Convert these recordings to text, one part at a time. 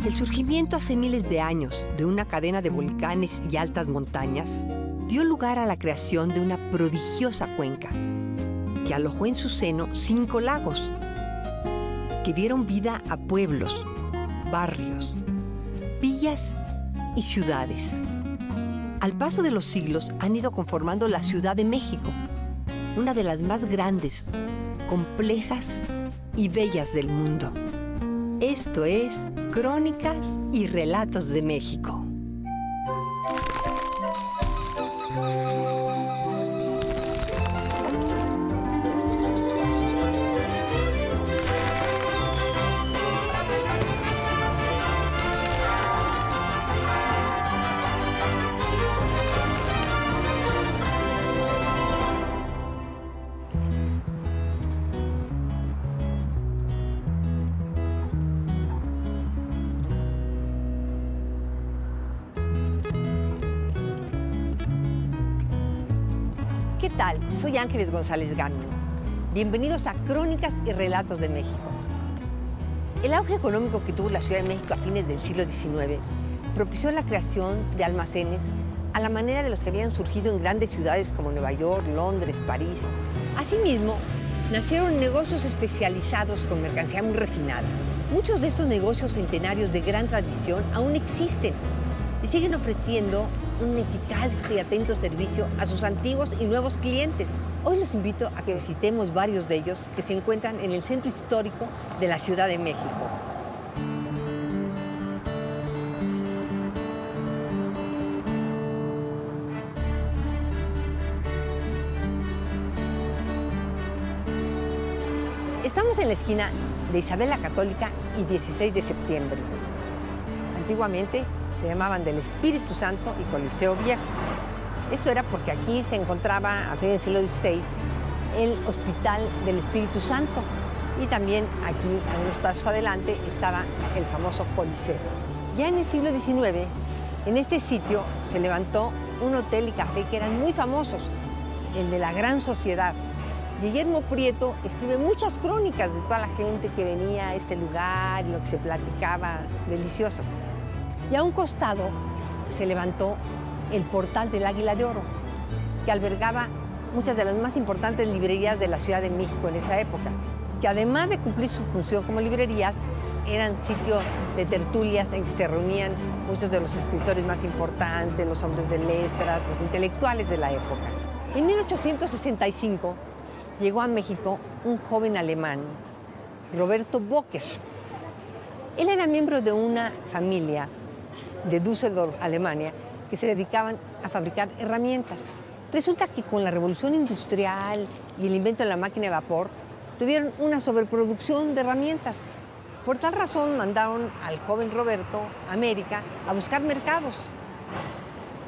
El surgimiento hace miles de años de una cadena de volcanes y altas montañas dio lugar a la creación de una prodigiosa cuenca que alojó en su seno 5 lagos que dieron vida a pueblos, barrios, villas y ciudades. Al paso de los siglos han ido conformando la Ciudad de México, una de las más grandes, complejas y bellas del mundo. Esto es Crónicas y Relatos de México. ¿Qué tal? Soy Ángeles González Gano. Bienvenidos a Crónicas y Relatos de México. El auge económico que tuvo la Ciudad de México a fines del siglo XIX propició la creación de almacenes a la manera de los que habían surgido en grandes ciudades como Nueva York, Londres, París. Asimismo, nacieron negocios especializados con mercancía muy refinada. Muchos de estos negocios centenarios de gran tradición aún existen y siguen ofreciendo un eficaz y atento servicio a sus antiguos y nuevos clientes. Hoy los invito a que visitemos varios de ellos que se encuentran en el centro histórico de la Ciudad de México. Estamos en la esquina de Isabel la Católica y 16 de septiembre. Antiguamente se llamaban del Espíritu Santo y Coliseo Viejo. Esto era porque aquí se encontraba, a fines del siglo XVI, el Hospital del Espíritu Santo. Y también aquí, a unos pasos adelante, estaba el famoso Coliseo. Ya en el siglo XIX, en este sitio se levantó un hotel y café que eran muy famosos, el de la Gran Sociedad. Guillermo Prieto escribe muchas crónicas de toda la gente que venía a este lugar y lo que se platicaba, deliciosas. Y a un costado se levantó el Portal del Águila de Oro, que albergaba muchas de las más importantes librerías de la Ciudad de México en esa época, que además de cumplir su función como librerías, eran sitios de tertulias en que se reunían muchos de los escritores más importantes, los hombres de letras, los intelectuales de la época. En 1865 llegó a México un joven alemán, Roberto Bocker. Él era miembro de una familia de Düsseldorf, Alemania, que se dedicaban a fabricar herramientas. Resulta que con la revolución industrial y el invento de la máquina de vapor, tuvieron una sobreproducción de herramientas. Por tal razón, mandaron al joven Roberto a América a buscar mercados.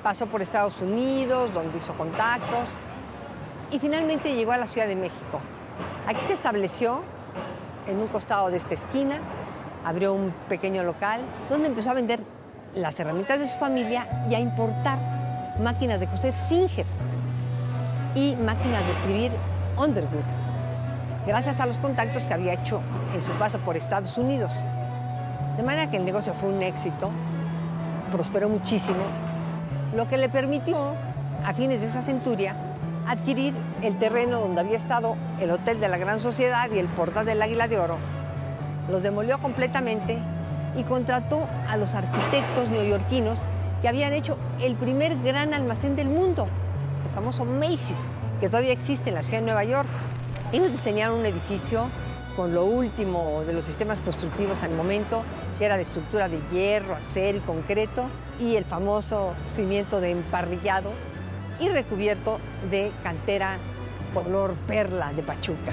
Pasó por Estados Unidos, donde hizo contactos, y finalmente llegó a la Ciudad de México. Aquí se estableció en un costado de esta esquina, abrió un pequeño local donde empezó a vender las herramientas de su familia y a importar máquinas de coser Singer y máquinas de escribir Underwood, gracias a los contactos que había hecho en su paso por Estados Unidos. De manera que el negocio fue un éxito, prosperó muchísimo, lo que le permitió, a fines de esa centuria, adquirir el terreno donde había estado el Hotel de la Gran Sociedad y el Portal del Águila de Oro. Los demolió completamente y contrató a los arquitectos neoyorquinos que habían hecho el primer gran almacén del mundo, el famoso Macy's, que todavía existe en la ciudad de Nueva York. Ellos diseñaron un edificio con lo último de los sistemas constructivos al momento, que era de estructura de hierro, acero y concreto, y el famoso cimiento de emparrillado y recubierto de cantera color perla de Pachuca.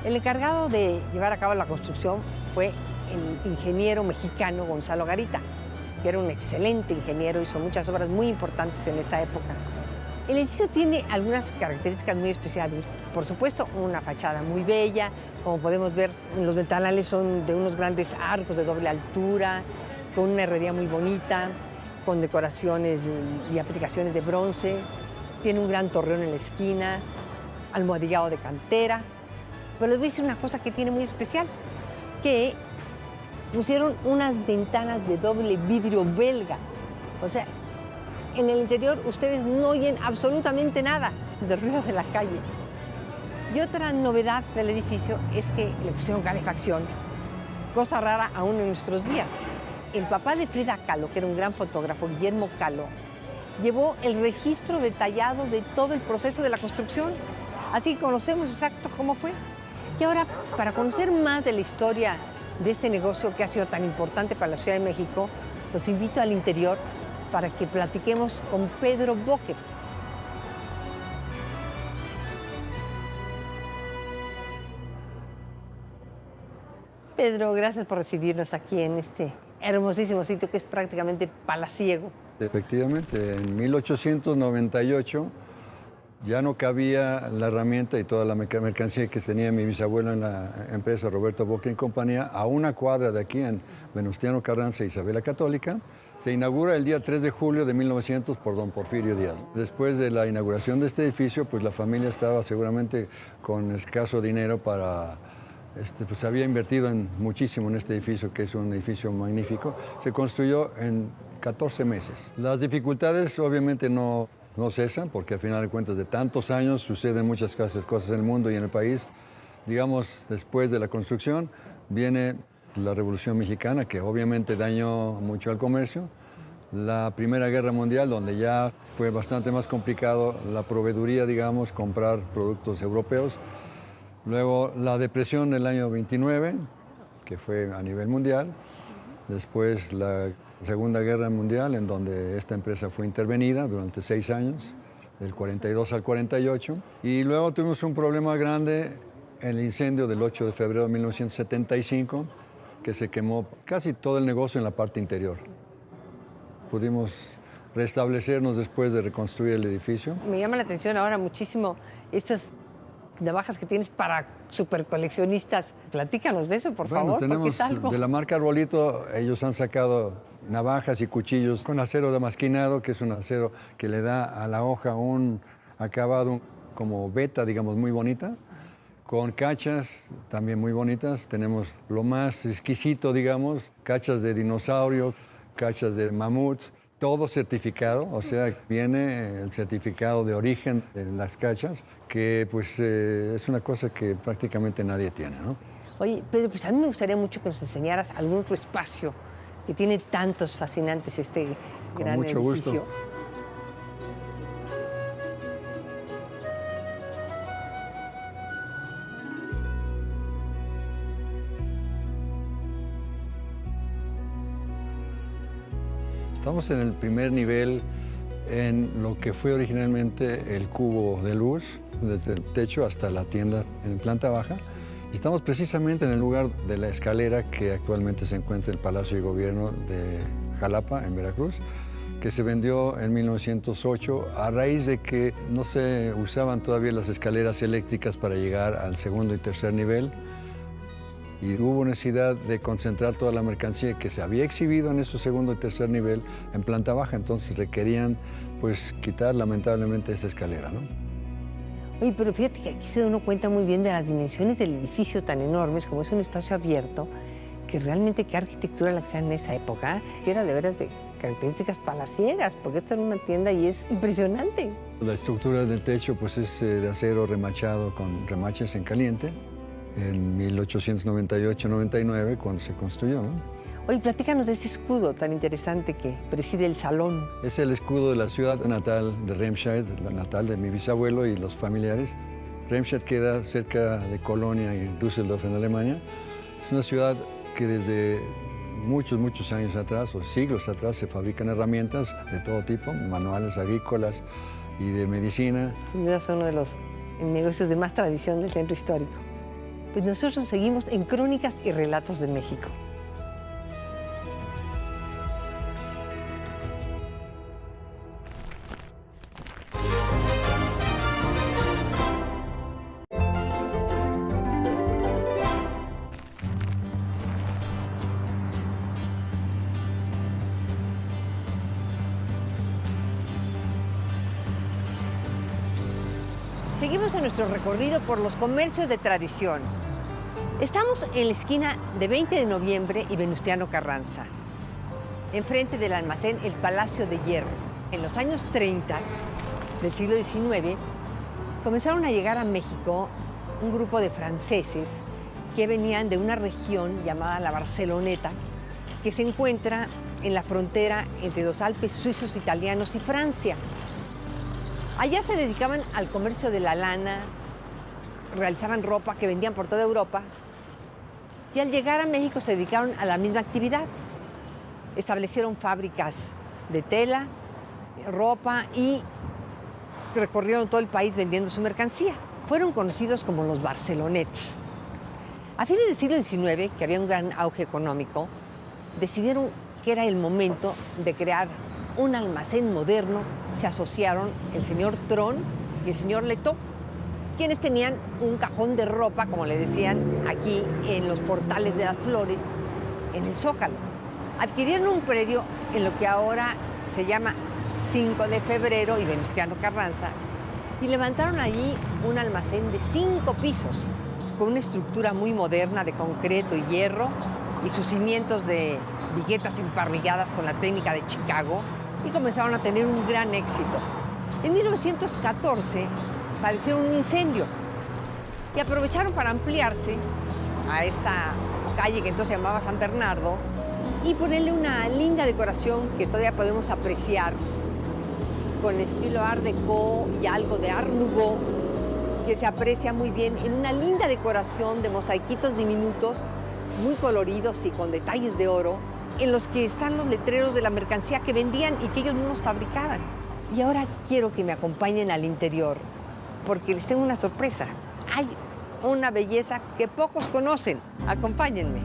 El encargado de llevar a cabo la construcción fue el ingeniero mexicano Gonzalo Garita, que era un excelente ingeniero, hizo muchas obras muy importantes en esa época. El edificio tiene algunas características muy especiales. Por supuesto, una fachada muy bella, como podemos ver, los ventanales son de unos grandes arcos de doble altura, con una herrería muy bonita, con decoraciones y aplicaciones de bronce. Tiene un gran torreón en la esquina, almohadillado de cantera. Pero les voy a decir una cosa que tiene muy especial, que pusieron unas ventanas de doble vidrio belga. O sea, en el interior ustedes no oyen absolutamente nada del ruido de la calle. Y otra novedad del edificio es que le pusieron calefacción, cosa rara aún en nuestros días. El papá de Frida Kahlo, que era un gran fotógrafo, Guillermo Kahlo, llevó el registro detallado de todo el proceso de la construcción. Así que conocemos exacto cómo fue. Y ahora, para conocer más de la historia de este negocio que ha sido tan importante para la Ciudad de México, los invito al interior para que platiquemos con Pedro Boker. Pedro, gracias por recibirnos aquí en este hermosísimo sitio que es prácticamente palaciego. Efectivamente, en 1898 ya no cabía la herramienta y toda la mercancía que tenía mi bisabuelo en la empresa Roberto Boker y compañía a una cuadra de aquí en Venustiano Carranza, Isabel la Católica. Se inaugura el día 3 de julio de 1900 por don Porfirio Díaz. Después de la inauguración de este edificio, pues la familia estaba seguramente con escaso dinero para... pues había invertido muchísimo en este edificio, que es un edificio magnífico. Se construyó en 14 meses. Las dificultades obviamente no cesan, porque al final de cuentas de tantos años suceden muchas cosas en el mundo y en el país. Digamos, después de la construcción viene la Revolución Mexicana, que obviamente dañó mucho al comercio. La Primera Guerra Mundial, donde ya fue bastante más complicado la proveeduría, digamos, comprar productos europeos. Luego la depresión del año 29, que fue a nivel mundial. Después la Segunda Guerra Mundial, en donde esta empresa fue intervenida durante 6 años, del 42 al 48. Y luego tuvimos un problema grande, el incendio del 8 de febrero de 1975, que se quemó casi todo el negocio en la parte interior. Pudimos restablecernos después de reconstruir el edificio. Me llama la atención ahora muchísimo estas navajas que tienes para supercoleccionistas. Platícanos de eso, por favor, tenemos porque es algo... de la marca Arbolito, ellos han sacado navajas y cuchillos con acero damasquinado, que es un acero que le da a la hoja un acabado como veta, digamos, muy bonita, con cachas también muy bonitas. Tenemos lo más exquisito, digamos, cachas de dinosaurio, cachas de mamut, todo certificado, o sea, viene el certificado de origen de las cachas, que pues es una cosa que prácticamente nadie tiene, ¿no? Oye, Pedro, pues a mí me gustaría mucho que nos enseñaras algún otro espacio que tiene tantos fascinantes este gran edificio. Con mucho gusto. Estamos en el primer nivel en lo que fue originalmente el cubo de luz, desde el techo hasta la tienda en planta baja. Y estamos precisamente en el lugar de la escalera que actualmente se encuentra en el Palacio de Gobierno de Jalapa, en Veracruz, que se vendió en 1908 a raíz de que no se usaban todavía las escaleras eléctricas para llegar al segundo y tercer nivel. Y hubo necesidad de concentrar toda la mercancía que se había exhibido en ese segundo y tercer nivel en planta baja, entonces requerían pues quitar lamentablemente esa escalera, ¿no? Oye, pero fíjate que aquí se da uno cuenta muy bien de las dimensiones del edificio tan enormes, como es un espacio abierto, que realmente qué arquitectura la que hacían en esa época, que era de veras de características palaciegas, porque esto era una tienda y es impresionante. La estructura del techo pues es de acero remachado con remaches en caliente, en 1898-99 cuando se construyó, ¿no? Oye, platícanos de ese escudo tan interesante que preside el salón. Es el escudo de la ciudad natal de Remscheid, la natal de mi bisabuelo y los familiares. Remscheid queda cerca de Colonia y Düsseldorf en Alemania. Es una ciudad que desde muchos años atrás, o siglos atrás, se fabrican herramientas de todo tipo, manuales agrícolas y de medicina. Sin duda es uno de los negocios de más tradición del centro histórico. Pues nosotros seguimos en Crónicas y Relatos de México. Seguimos en nuestro recorrido por los comercios de tradición. Estamos en la esquina de 20 de noviembre y Venustiano Carranza, enfrente del almacén El Palacio de Hierro. En los años 30 del siglo XIX comenzaron a llegar a México un grupo de franceses que venían de una región llamada la Barceloneta, que se encuentra en la frontera entre los Alpes suizos, italianos y Francia. Allá se dedicaban al comercio de la lana, realizaban ropa que vendían por toda Europa, y al llegar a México se dedicaron a la misma actividad. Establecieron fábricas de tela, ropa y recorrieron todo el país vendiendo su mercancía. Fueron conocidos como los barcelonets. A fines del siglo XIX, que había un gran auge económico, decidieron que era el momento de crear un almacén moderno. Se asociaron el señor Tron y el señor Letó, quienes tenían un cajón de ropa, como le decían aquí, en los portales de las Flores, en el Zócalo. Adquirieron un predio en lo que ahora se llama 5 de Febrero y Venustiano Carranza, y levantaron allí un almacén de 5 pisos, con una estructura muy moderna de concreto y hierro, y sus cimientos de viguetas emparrilladas con la técnica de Chicago, y comenzaron a tener un gran éxito. En 1914 padecieron un incendio y aprovecharon para ampliarse a esta calle que entonces se llamaba San Bernardo y ponerle una linda decoración que todavía podemos apreciar con estilo Art Deco y algo de Art Nouveau, que se aprecia muy bien en una linda decoración de mosaiquitos diminutos, muy coloridos y con detalles de oro, en los que están los letreros de la mercancía que vendían y que ellos mismos fabricaban. Y ahora quiero que me acompañen al interior, porque les tengo una sorpresa. Hay una belleza que pocos conocen. Acompáñenme.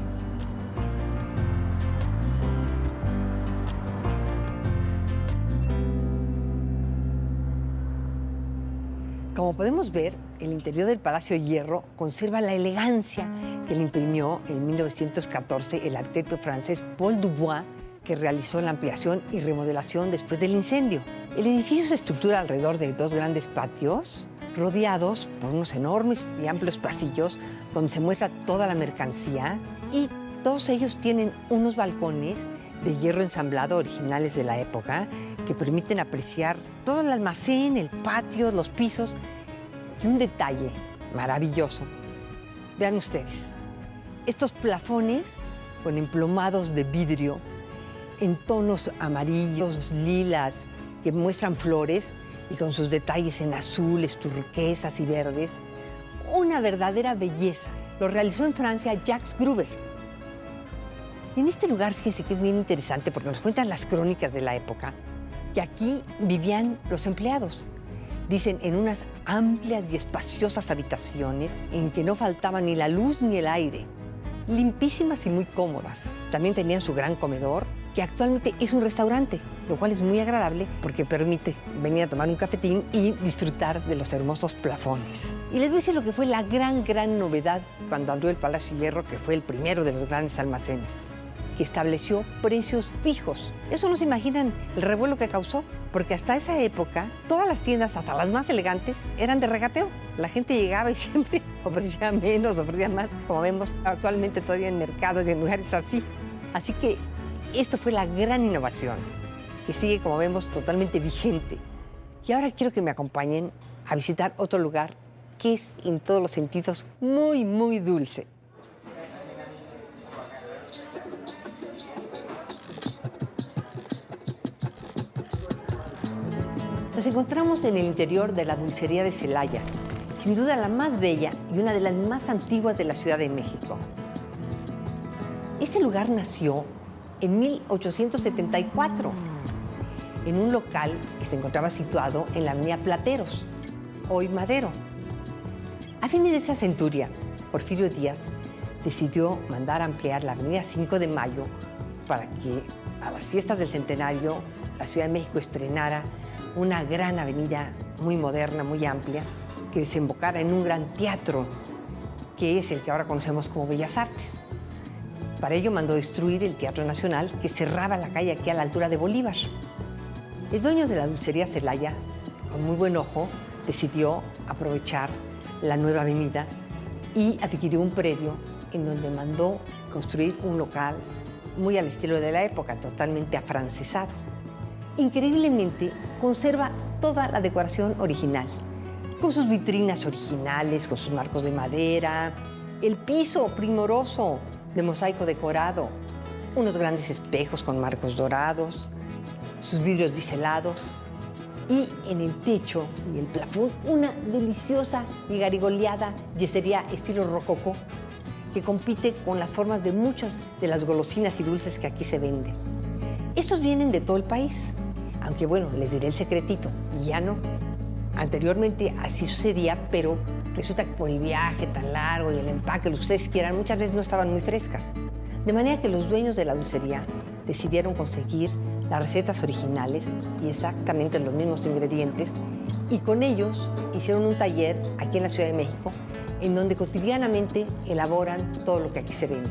Como podemos ver, el interior del Palacio de Hierro conserva la elegancia que le imprimió en 1914 el arquitecto francés Paul Dubois, que realizó la ampliación y remodelación después del incendio. El edificio se estructura alrededor de 2 grandes patios, rodeados por unos enormes y amplios pasillos donde se muestra toda la mercancía, y todos ellos tienen unos balcones de hierro ensamblado originales de la época que permiten apreciar todo el almacén, el patio, los pisos. Y un detalle maravilloso. Vean ustedes, estos plafones con emplomados de vidrio en tonos amarillos, lilas, que muestran flores y con sus detalles en azules, turquesas y verdes. Una verdadera belleza. Lo realizó en Francia Jacques Gruber. En este lugar, fíjense que es bien interesante porque nos cuentan las crónicas de la época que aquí vivían los empleados. Dicen, en unas amplias y espaciosas habitaciones en que no faltaba ni la luz ni el aire, limpísimas y muy cómodas. También tenían su gran comedor, que actualmente es un restaurante, lo cual es muy agradable porque permite venir a tomar un cafetín y disfrutar de los hermosos plafones. Y les voy a decir lo que fue la gran novedad cuando abrió el Palacio de Hierro, que fue el primero de los grandes almacenes, que estableció precios fijos. Eso no se imaginan el revuelo que causó, porque hasta esa época todas las tiendas, hasta las más elegantes, eran de regateo. La gente llegaba y siempre ofrecía menos, ofrecía más, como vemos actualmente todavía en mercados y en lugares así. Así que esto fue la gran innovación, que sigue, como vemos, totalmente vigente. Y ahora quiero que me acompañen a visitar otro lugar que es, en todos los sentidos, muy dulce. Nos encontramos en el interior de la dulcería de Celaya, sin duda la más bella y una de las más antiguas de la Ciudad de México. Este lugar nació en 1874, en un local que se encontraba situado en la avenida Plateros, hoy Madero. A fines de esa centuria, Porfirio Díaz decidió mandar ampliar la avenida 5 de Mayo para que a las fiestas del centenario la Ciudad de México estrenara una gran avenida muy moderna, muy amplia, que desembocara en un gran teatro, que es el que ahora conocemos como Bellas Artes. Para ello mandó destruir el Teatro Nacional, que cerraba la calle aquí a la altura de Bolívar. El dueño de la dulcería Celaya, con muy buen ojo, decidió aprovechar la nueva avenida y adquirió un predio en donde mandó construir un local muy al estilo de la época, totalmente afrancesado. Increíblemente, conserva toda la decoración original, con sus vitrinas originales, con sus marcos de madera, el piso primoroso de mosaico decorado, unos grandes espejos con marcos dorados, sus vidrios biselados y en el techo y el plafón una deliciosa y garigoleada yesería estilo rococó que compite con las formas de muchas de las golosinas y dulces que aquí se venden. Estos vienen de todo el país, aunque bueno, les diré el secretito, ya no. Anteriormente así sucedía, pero resulta que por el viaje tan largo y el empaque, lo que ustedes quieran, muchas veces no estaban muy frescas. De manera que los dueños de la dulcería decidieron conseguir las recetas originales y exactamente los mismos ingredientes, y con ellos hicieron un taller aquí en la Ciudad de México, en donde cotidianamente elaboran todo lo que aquí se vende.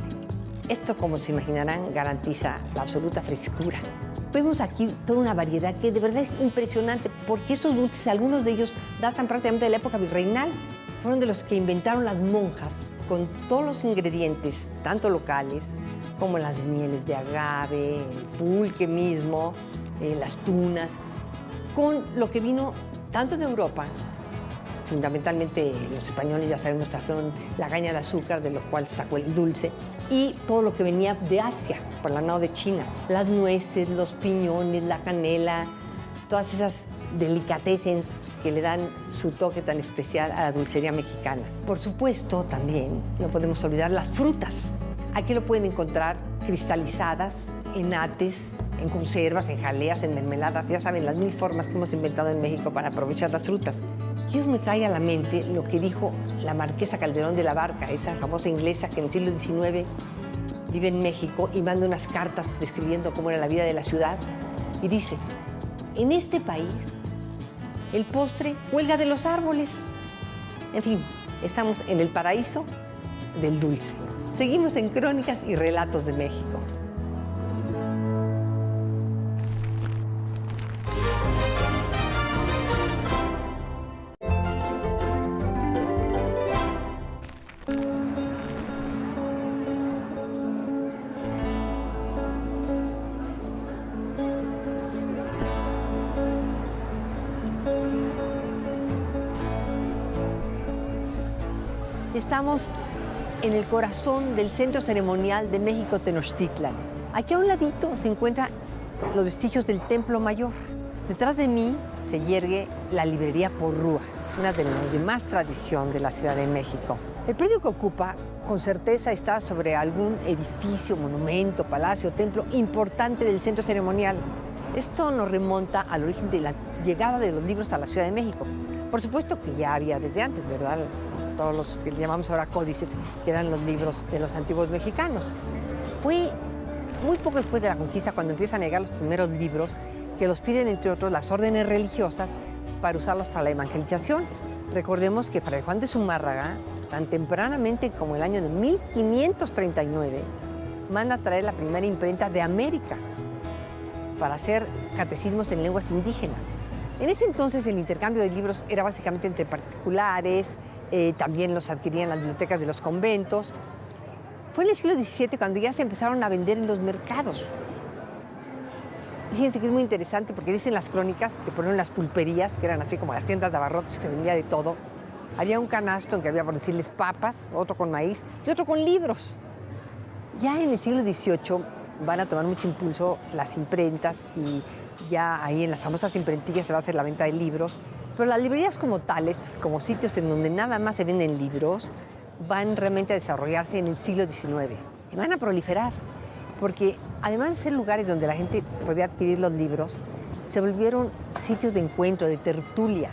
Esto, como se imaginarán, garantiza la absoluta frescura. Vemos aquí toda una variedad que de verdad es impresionante, porque estos dulces, algunos de ellos datan prácticamente de la época virreinal. Fueron de los que inventaron las monjas, con todos los ingredientes, tanto locales como las mieles de agave, el pulque mismo, las tunas, con lo que vino tanto de Europa. Fundamentalmente los españoles, ya sabemos, trajeron la caña de azúcar, de lo cual se sacó el dulce, y todo lo que venía de Asia, por el lado de China. Las nueces, los piñones, la canela, todas esas delicatessen que le dan su toque tan especial a la dulcería mexicana. Por supuesto, también no podemos olvidar las frutas. Aquí lo pueden encontrar cristalizadas, en ates, en conservas, en jaleas, en mermeladas. Ya saben, las mil formas que hemos inventado en México para aprovechar las frutas. Quiero me trae a la mente lo que dijo la marquesa Calderón de la Barca, esa famosa inglesa que en el siglo XIX vive en México y manda unas cartas describiendo cómo era la vida de la ciudad. Y dice, en este país el postre cuelga de los árboles. En fin, estamos en el paraíso del dulce. Seguimos en Crónicas y Relatos de México. Estamos en el corazón del Centro Ceremonial de México Tenochtitlan. Aquí a un ladito se encuentran los vestigios del Templo Mayor. Detrás de mí se yergue la librería Porrúa, una de las de más tradición de la Ciudad de México. El predio que ocupa, con certeza, está sobre algún edificio, monumento, palacio, templo importante del Centro Ceremonial. Esto nos remonta al origen de la llegada de los libros a la Ciudad de México. Por supuesto que ya había desde antes, ¿verdad? Todos los que llamamos ahora códices, que eran los libros de los antiguos mexicanos. Fue muy poco después de la conquista cuando empiezan a llegar los primeros libros que los piden, entre otros, las órdenes religiosas para usarlos para la evangelización. Recordemos que Fray Juan de Zumárraga, tan tempranamente como el año de 1539, manda a traer la primera imprenta de América para hacer catecismos en lenguas indígenas. En ese entonces el intercambio de libros era básicamente entre particulares, también los adquirían las bibliotecas de los conventos. Fue en el siglo XVII cuando ya se empezaron a vender en los mercados. Fíjense que es muy interesante porque dicen las crónicas que ponieron las pulperías, que eran así como las tiendas de abarrotes que vendía de todo. Había un canasto en que había, por decirles, papas, otro con maíz y otro con libros. Ya en el siglo XVIII van a tomar mucho impulso las imprentas y ya ahí en las famosas imprentillas se va a hacer la venta de libros. Pero las librerías como tales, como sitios en donde nada más se venden libros, van realmente a desarrollarse en el siglo XIX y van a proliferar, porque además de ser lugares donde la gente podía adquirir los libros, se volvieron sitios de encuentro, de tertulia.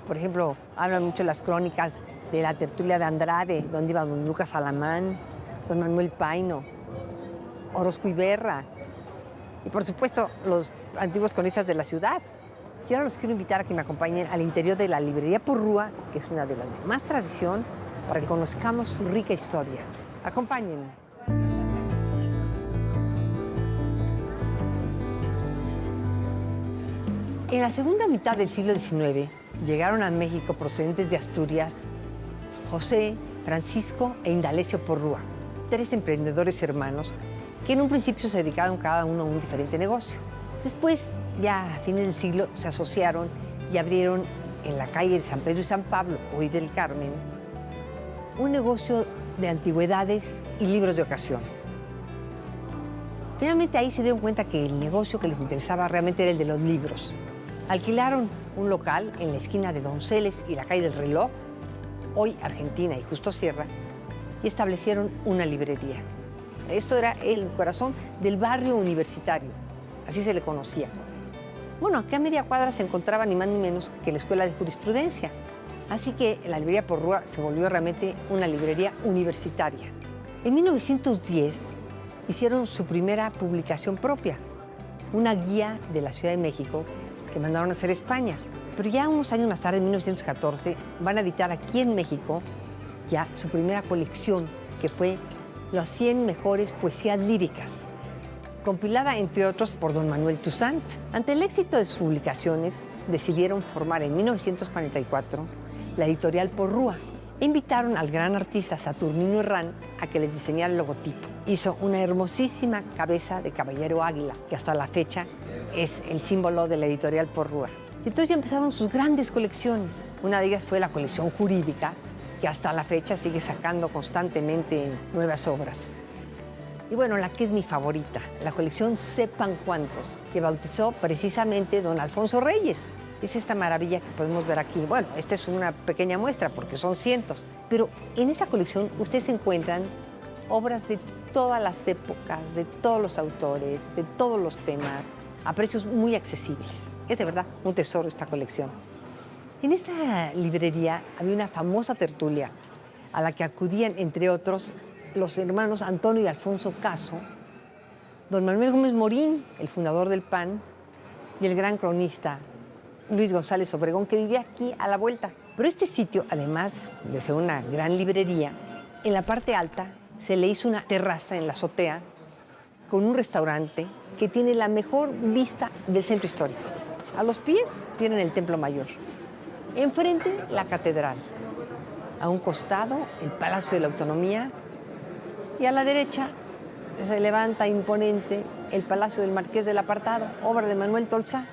Por ejemplo, hablan mucho las crónicas de la tertulia de Andrade, donde iba don Lucas Alamán, don Manuel Paino, Orozco Iberra y, por supuesto, los antiguos cronistas de la ciudad. Y ahora los quiero invitar a que me acompañen al interior de la librería Porrúa, que es una de las de más tradición, para que conozcamos su rica historia. Acompáñenme. En la segunda mitad del siglo XIX llegaron a México procedentes de Asturias José Francisco e Indalecio Porrúa, 3 emprendedores hermanos que en un principio se dedicaron cada uno a un diferente negocio. Después, ya a fines del siglo, se asociaron y abrieron en la calle de San Pedro y San Pablo, hoy del Carmen, un negocio de antigüedades y libros de ocasión. Finalmente ahí se dieron cuenta que el negocio que les interesaba realmente era el de los libros. Alquilaron un local en la esquina de Donceles y la calle del Reloj, hoy Argentina y Justo Sierra, y establecieron una librería. Esto era el corazón del barrio universitario, así se le conocía. Bueno, aquí a media cuadra se encontraba ni más ni menos que la Escuela de Jurisprudencia. Así que la librería Porrúa se volvió realmente una librería universitaria. En 1910 hicieron su primera publicación propia, una guía de la Ciudad de México que mandaron a hacer a España. Pero ya unos años más tarde, en 1914, van a editar aquí en México ya su primera colección, que fue Las 100 mejores poesías líricas, compilada, entre otros, por don Manuel Toussaint. Ante el éxito de sus publicaciones, decidieron formar en 1944 la editorial Porrúa e invitaron al gran artista Saturnino Herrán a que les diseñara el logotipo. Hizo una hermosísima cabeza de caballero águila, que hasta la fecha es el símbolo de la editorial Porrúa. Entonces ya empezaron sus grandes colecciones. Una de ellas fue la colección jurídica, que hasta la fecha sigue sacando constantemente nuevas obras. Y bueno, la que es mi favorita, la colección Sepan Cuántos, que bautizó precisamente don Alfonso Reyes. Es esta maravilla que podemos ver aquí. Bueno, esta es una pequeña muestra porque son cientos, pero en esa colección ustedes encuentran obras de todas las épocas, de todos los autores, de todos los temas, a precios muy accesibles. Es de verdad un tesoro esta colección. En esta librería había una famosa tertulia a la que acudían, entre otros, los hermanos Antonio y Alfonso Caso, don Manuel Gómez Morín, el fundador del PAN, y el gran cronista Luis González Obregón, que vivía aquí a la vuelta. Pero este sitio, además de ser una gran librería, en la parte alta se le hizo una terraza en la azotea con un restaurante que tiene la mejor vista del centro histórico. A los pies tienen el Templo Mayor, enfrente la catedral, a un costado el Palacio de la Autonomía y a la derecha se levanta imponente el Palacio del Marqués del Apartado, obra de Manuel Tolsá.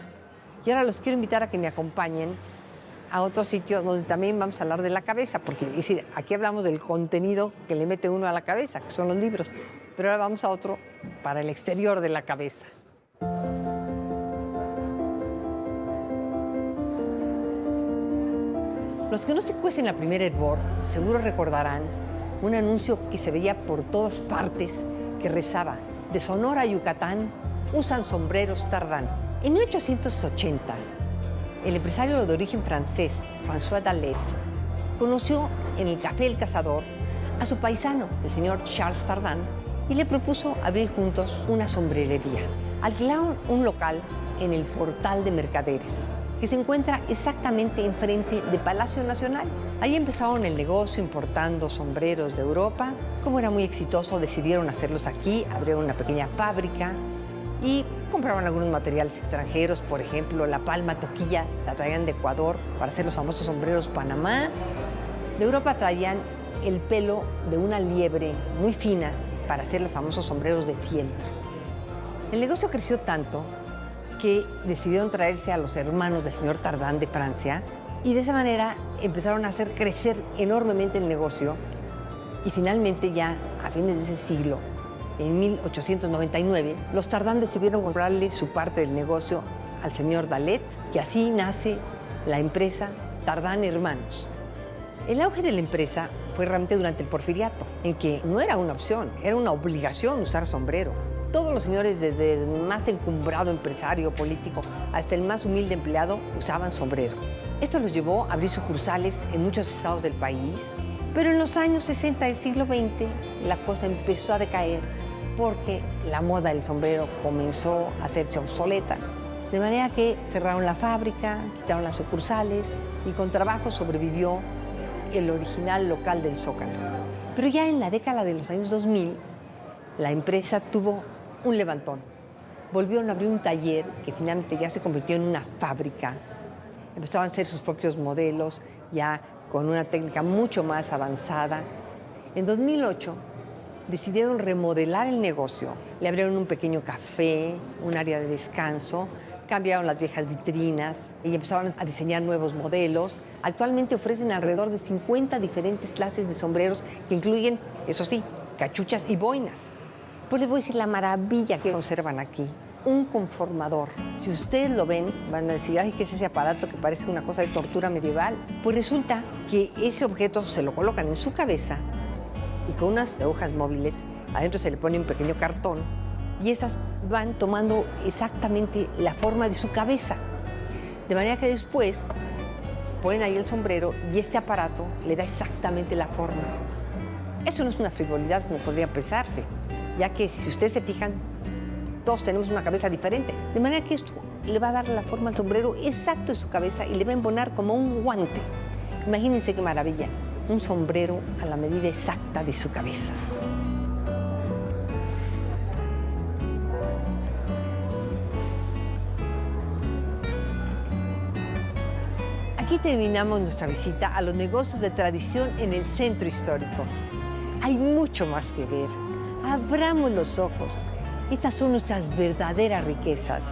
Y ahora los quiero invitar a que me acompañen a otro sitio donde también vamos a hablar de la cabeza, porque es decir, aquí hablamos del contenido que le mete uno a la cabeza, que son los libros, pero ahora vamos a otro para el exterior de la cabeza. Los que no se cuecen la primera hervor seguro recordarán un anuncio que se veía por todas partes que rezaba: de Sonora a Yucatán usan sombreros Tardán. En 1880, el empresario de origen francés, François Dallet, conoció en el Café El Cazador a su paisano, el señor Charles Tardán, y le propuso abrir juntos una sombrerería. Alquilaron un local en el Portal de Mercaderes, que se encuentra exactamente enfrente de Palacio Nacional. Ahí empezaron el negocio importando sombreros de Europa. Como era muy exitoso, decidieron hacerlos aquí, abrieron una pequeña fábrica y compraban algunos materiales extranjeros, por ejemplo, la palma toquilla la traían de Ecuador para hacer los famosos sombreros Panamá. De Europa traían el pelo de una liebre muy fina para hacer los famosos sombreros de fieltro. El negocio creció tanto que decidieron traerse a los hermanos del señor Tardán de Francia y de esa manera empezaron a hacer crecer enormemente el negocio y finalmente ya a fines de ese siglo, en 1899, los Tardán decidieron comprarle su parte del negocio al señor Dallet, y así nace la empresa Tardán Hermanos. El auge de la empresa fue realmente durante el Porfiriato, en que no era una opción, era una obligación usar sombrero. Todos los señores, desde el más encumbrado empresario político hasta el más humilde empleado, usaban sombrero. Esto los llevó a abrir sucursales en muchos estados del país, pero en los años 60 del siglo XX la cosa empezó a decaer porque la moda del sombrero comenzó a hacerse obsoleta. De manera que cerraron la fábrica, quitaron las sucursales y con trabajo sobrevivió el original local del Zócalo. Pero ya en la década de los años 2000, la empresa tuvo un levantón. Volvieron a abrir un taller que finalmente ya se convirtió en una fábrica. Empezaban a hacer sus propios modelos, ya con una técnica mucho más avanzada. En 2008 decidieron remodelar el negocio. Le abrieron un pequeño café, un área de descanso, cambiaron las viejas vitrinas y empezaron a diseñar nuevos modelos. Actualmente ofrecen alrededor de 50 diferentes clases de sombreros que incluyen, eso sí, cachuchas y boinas. Pues les voy a decir la maravilla que conservan aquí. Un conformador. Si ustedes lo ven, van a decir, ay, ¿qué es ese aparato que parece una cosa de tortura medieval? Pues resulta que ese objeto se lo colocan en su cabeza y con unas agujas móviles, adentro se le pone un pequeño cartón y esas van tomando exactamente la forma de su cabeza. De manera que después ponen ahí el sombrero y este aparato le da exactamente la forma. Eso no es una frivolidad como podría pensarse, ya que si ustedes se fijan, todos tenemos una cabeza diferente. De manera que esto le va a dar la forma al sombrero exacto de su cabeza y le va a embonar como un guante. Imagínense qué maravilla, un sombrero a la medida exacta de su cabeza. Aquí terminamos nuestra visita a los negocios de tradición en el centro histórico. Hay mucho más que ver. Abramos los ojos. Estas son nuestras verdaderas riquezas.